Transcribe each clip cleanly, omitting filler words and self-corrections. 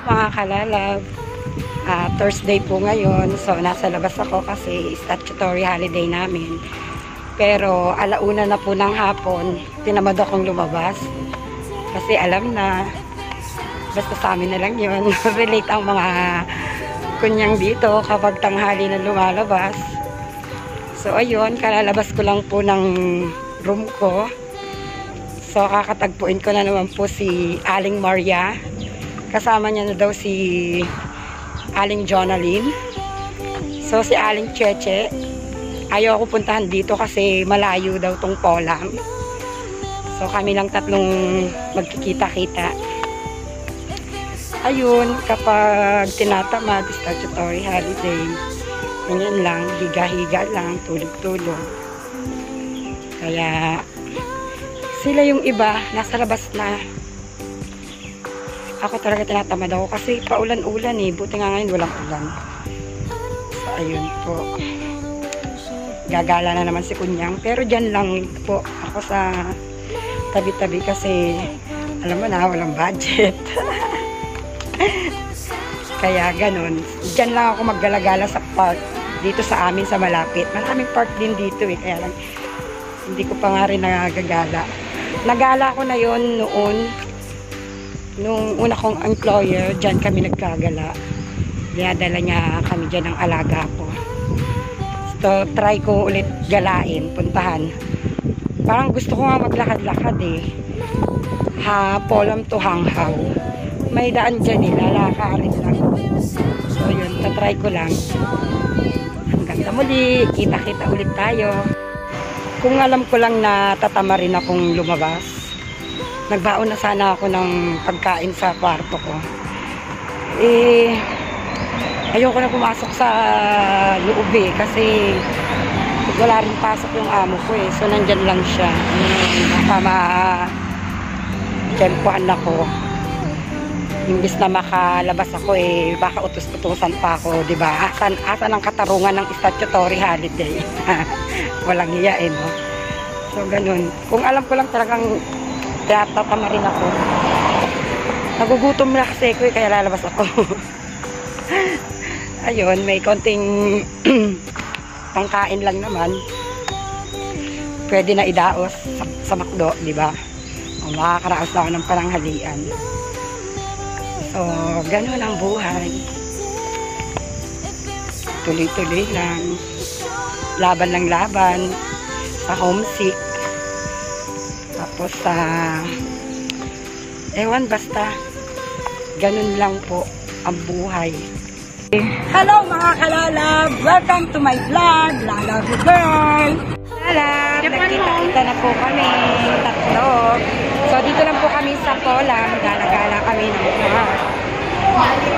mga kalalab. Thursday po ngayon. So, nasa labas ako kasi statutory holiday namin. Pero, alauna na po ng hapon, tinamad akong lumabas. Kasi alam na, basta sa amin na lang yun. Relate ang mga kunyang dito kapag tanghali na lumalabas. So, ayun, kalalabas ko lang po ng room ko. So, kakatagpuin ko na naman po si Aling Maria. Kasama niya na daw si Aling Jonalyn. So, si Aling Cheche, ayaw ako puntahan dito kasi malayo daw tong Polam. So, kami lang tatlong magkikita-kita. Ayun, kapag tinatamad, statutory holiday, ganyan lang, higa-higa lang, tulog-tulog. Kaya, sila yung iba, nasa labas na. Ako talaga tinatamad ako kasi paulan-ulan eh. Buti nga ngayon walang ulan. So, ayun po. Gagala na naman si Kunyang. Pero dyan lang po ako sa tabi-tabi kasi alam mo na, walang budget. Kaya ganun. Dyan lang ako maggalagala sa park. Dito sa amin sa malapit. Maraming park din dito eh. Kaya lang, hindi ko pa nga rin nagagala. Nagala ko na yon noon. Nung una kong employer, dyan kami nagkagala. Dinadala niya kami dyan ng alaga ko. So, try ko ulit galain, puntahan. Parang gusto ko nga maglakad-lakad eh. Polam to Hanghaw. May daan dyan eh, lalakarin lang. So, yun, tatry ko lang. Hanggang sa muli, kita-kita ulit tayo. Kung alam ko lang na tatama rin akong lumabas, nagbaon na sana ako ng pagkain sa kwarto ko. Eh, ayoko na pumasok sa loob eh, kasi wala rin pasok yung amo ko eh. So, nandyan lang siya. Baka ma-tempuan ako. Imbis na makalabas ako eh, baka utos-utusan pa ako, diba? Asan ang katarungan ng statutory holiday? Walang hiya eh, no? So, ganun. Kung alam ko lang talagang tatama rin ako. Nagugutom na kasi ko eh, kaya lalabas ako. Ayun, may konting pangkain lang naman. Pwede na idaos sa McDo, di ba? Makakaraos na ako ng paranghalian. So, ganun ang buhay. Tuloy-tuloy lang. Laban lang laban. Sa homesick. Tapos ewan, basta ganun lang po ang buhay. Hello mga kalalab! Welcome to my vlog! Lalab the girl! Lalab! Nagkita-kita na po kami tatlo. So dito lang po kami sa Polam. Gala-gala kami ng park.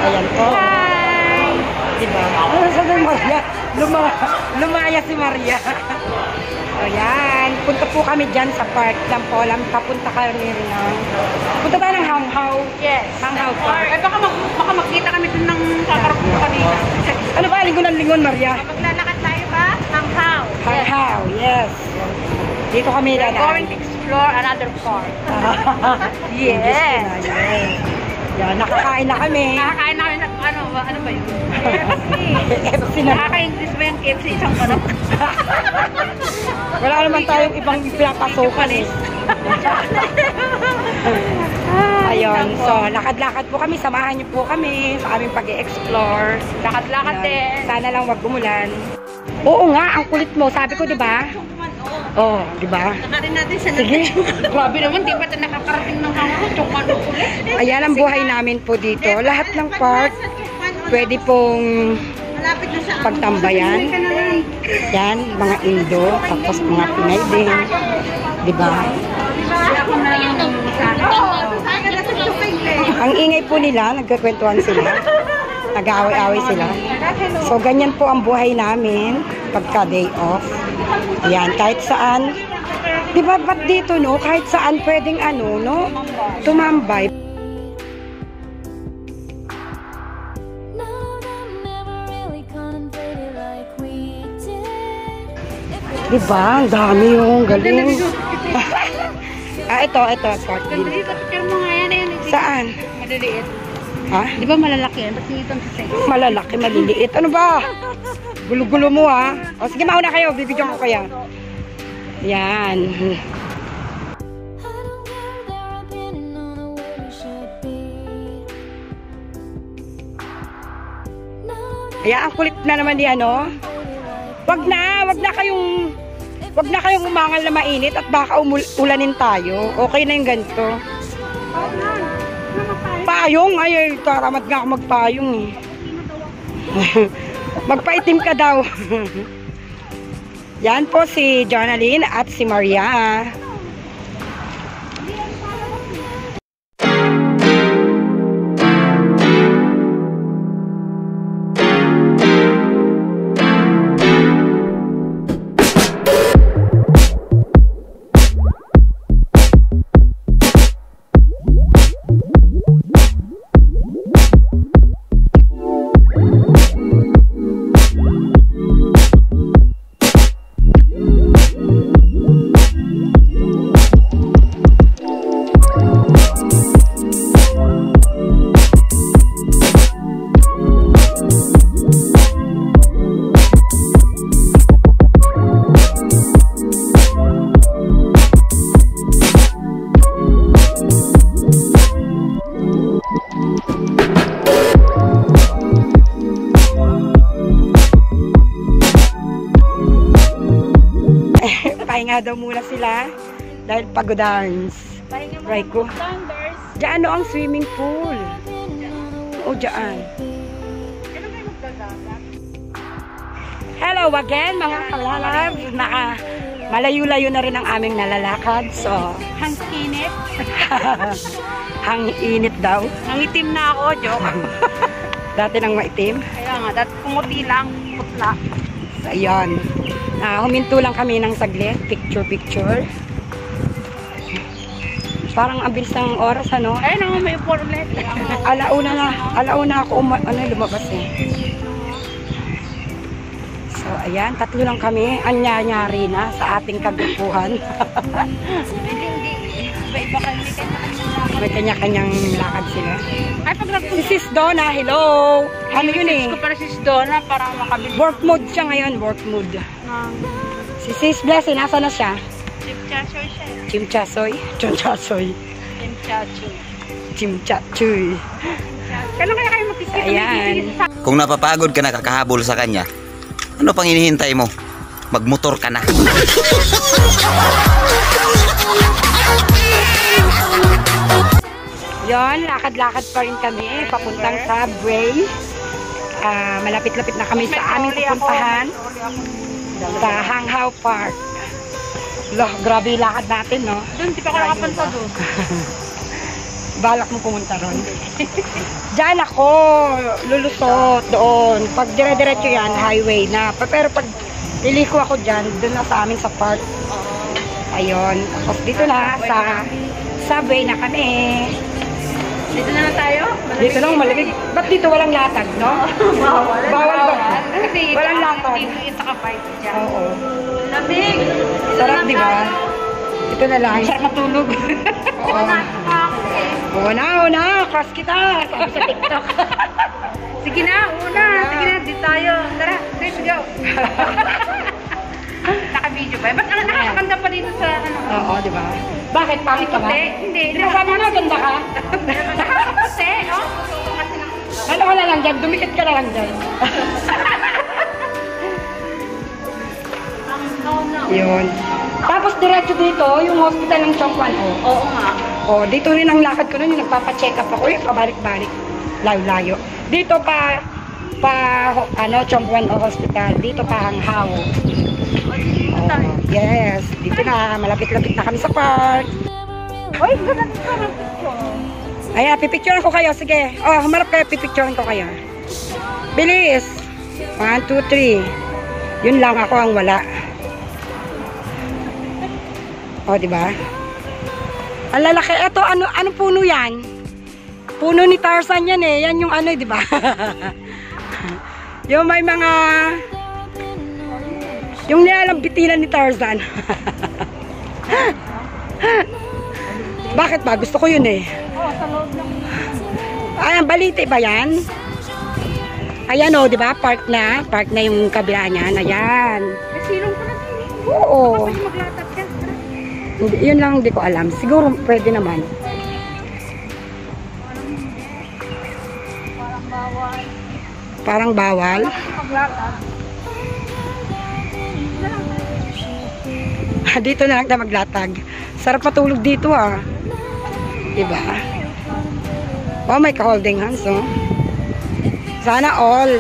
Ayan po. Hi! Diba? Saan ang Maria? Lumaya si Maria. Ayan, punta po kami dyan sa park ng Polam. Papunta kami rin ng... Punta tayo ng Hanghaw. Yes. Hanghaw Park. Eh, baka makita kami dun ng kakarap ko kanina. Ano ba? Lingon-lingon, Maria? Maglalakad tayo ba? Hanghaw. Hanghaw, yes. Dito kami We're going to explore another park. Yes. Yan, nakakain na kami. Nakakain namin ng ano ba yun? FC na. Nakaka-English ba yung KFC isang manok? Wala naman tayong ibang pinapasokan eh. Ayun, so lakad-lakad po kami, samahan niyo po kami sa aming pag-i-explore. Lakad-lakad din. Sana lang wag umulan. Oo nga, ang kulit mo, sabi ko, 'di ba? Oh, 'di ba? Nakarin natin sa Sige. Grabe naman, di ba nakakarating ng hanggang chokman ulit? Ayan ang buhay namin po dito. Lahat ng park pwede pong pagtambayan. Yan, mga Indo, tapos mga Pinay din. 'Di ba? Ang ingay po nila, nagkakwentuhan sila. Nag-aaway-aaway sila. So, ganyan po ang buhay namin pagka day off. Ayan, kahit saan. Di ba, ba't dito, no? Kahit saan pwedeng ano, no? Tumambay. Di ba? Ang dami yung galing. Ito, park din. Dito, picture mo nga yan. Saan? Madaliit. Ha? Di ba malalaki yan? Ba't itong sa sa'yo? Malalaki, maliliit. Ano ba? Gulo-gulo mo ha. O sige, mauna kayo. Bibigyan ko kaya. Yan. Kaya ang kulit na naman ni ano. Wag na kayong umangal na mainit at baka ulanin tayo. Okay na yung ganito. Payong? Ay, taramat nga ako magpayong eh. Magpaitim ka daw. Yan po si Jonalyn at si Maria. Pahinga daw muna sila dahil pagodans. Right ko. Diyan ano ang swimming pool? O diyan. Hello again mga kalalab. Malayo-layo na rin ang aming nalalakad. So, Hang init. ang init daw. Ang itim na ako, joke. Dati nang maitim. Kaya nga, dati kumuti lang, putla. So, ayan. Huminto lang kami ng saglit. Picture. Parang ang bilis ng oras, ano? Ayun naman, may upo ulit. Alauna ako lumabas eh. So, ayan. 3 lang kami. Anyanyari na sa ating kagrupuhan. Hindi. Iba-iba kayo. May kanya-kanyang lakad sila. Ay, pag Si Sis Donna, hello! Ano yun eh? ko para si Donna para makabili. Work mode siya ngayon, work mode. Si Sis Blessy, nasa na siya? Chimchachoy siya. Chimchasoy? Chimchasoy. Chimchachoy. Chimchachoy. Kailan kaya kayo magkikita? Ayan. Kung napapagod ka na kakahabol sa kanya, ano pang hinihintay mo? Magmotor ka na. Yon, lakad-lakad pa rin kami papuntang Subway. Malapit-lapit na kami sa aming pupuntahan sa Hanghaw Park. Loh, grabe yung lakad natin, no? Doon, di pa ako nakapunta doon. Balak mo pumunta ron. Diyan ako, lulusot doon. Pag dire-diretso yan, highway na. Pero pag liliko ako dyan, doon na sa amin sa park. Ayun. Tapos dito na sa Subway na kami. Dito na tayo? Dito lang malamig. Ba't dito walang latag, no? Bawal ba? Kasi Walang latag. dito yung saka-fight dyan. Oo. Lamig! Sarap, di ba? Ito na lang. Sarap matulog. Oo. Una. Cross kita. Sabi sa TikTok. Sige na, una. Sige na, dito tayo. Tara, let's go. Naka-video ba? Ba't nakakaganda pa dito sa ano? Oo, di ba? Bakit? Pangit ka ba? Hindi. Di ba sabi mo, ganda ka? Nakakaputi, no? Ano ka na lang dyan? Dumikit ka na lang dyan. Yun. Tapos diretso dito, yung hospital ng Chongquan. Oo nga. Dito rin ang lakad ko nun, yung nagpapacheck up ako, yung pabalik-balik. Layo-layo. Dito pa Chongquan Hospital. Dito pa Hanghaw. Yes. Dito na, malapit-lapit na kami sa park. Uy, ganun ka ng picture. Ayan, pipicturean ko kayo. Sige. Humarap kayo, pipicturean ko kayo. Bilis. 1, 2, 3. Yun lang ako ang wala. Diba? Ang lalaki. Ito, ano puno yan? Puno ni Tarzan yan eh. Yan yung ano, diba? Yung may mga... Yung nilalambitinan ni Tarzan. Bakit ba? Gusto ko yun eh. Sa loob ng... Ay, Balite ba yan? Ayan o, di ba? Park na yung kabila niyan. Ayan. May silong ka na din. Oo. Pwede maglatag ka. Yun lang hindi ko alam. Siguro pwede naman. Parang bawal. Maglatag. Dito na lang tayo maglatag. Sarap matulog dito ah. Diba? Oh, may ka-holding hands oh. Sana all.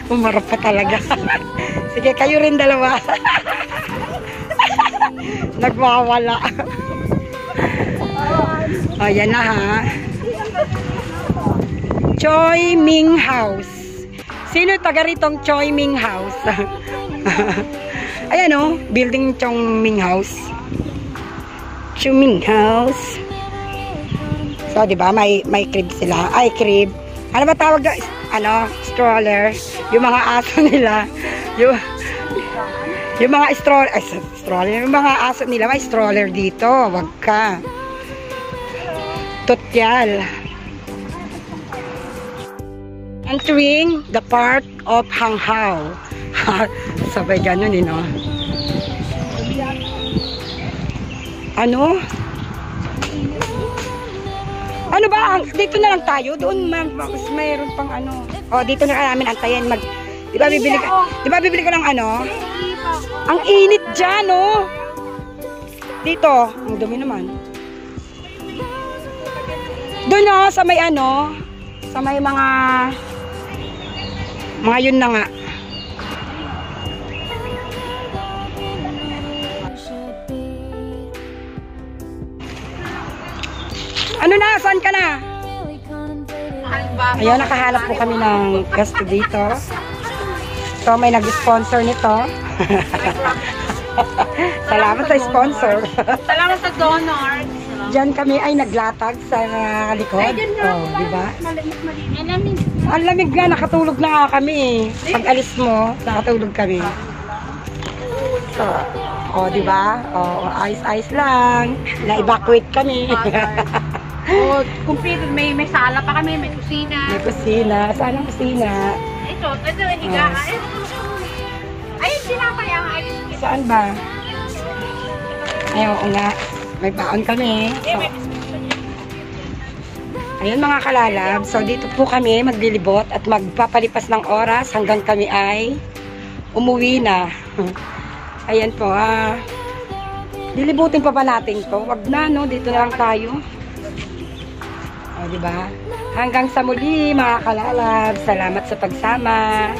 Umarap pa talaga. Sige, kayo rin dalawa. Nagwawala. Oh, yan na ha. Choi Ming House. Sino taga ritong Choi Ming House? Ayan o, building Choi Ming House. Choi Ming House. So, di ba, may crib sila. Ay, crib. Ano ba tawag na? Ano? Stroller. Yung mga aso nila. Yung mga stroller. Yung mga aso nila, may stroller dito. Wag ka. Tutyal. Entering the park of Hanghao. Sabay ganun, no? Ano? Ano ba? Dito na lang tayo. Doon mas mayroon pang ano. Oh, dito na namin antayin. Di ba bibili ka ng ano? Ang init dyan, oh. Dito. Ang dumi naman. Doon, oh, sa may ano. Sa may mga yun na nga. Ano na? Saan ka na? Ayun, nakahanap po kami ng gasto dito. So, may nag-sponsor nito. Salamat sa sponsor. Salamat sa donor. Diyan kami ay naglatag sa likod. Oh, di ba? Ang lamig nga, nakatulog na nga kami. Pag alis mo, nakatulog kami. So, oh, di ba? Oh, ice lang. Na-evacuate kami. Oh, completed. May sala pa kami, may kusina. May kusina. Saan ang kusina? Ito, higaan. Ay, tinapay ang alis. Saan ba? Ay, oo nga. May baon kami. So, ayun mga kalalab. So, dito po kami maglilibot at magpapalipas ng oras hanggang kami ay umuwi na. Ayan po. Lilibutin pa ba natin to? Wag na, no? Dito na lang tayo. O, diba? Hanggang sa muli mga kalalab. Salamat sa pagsama.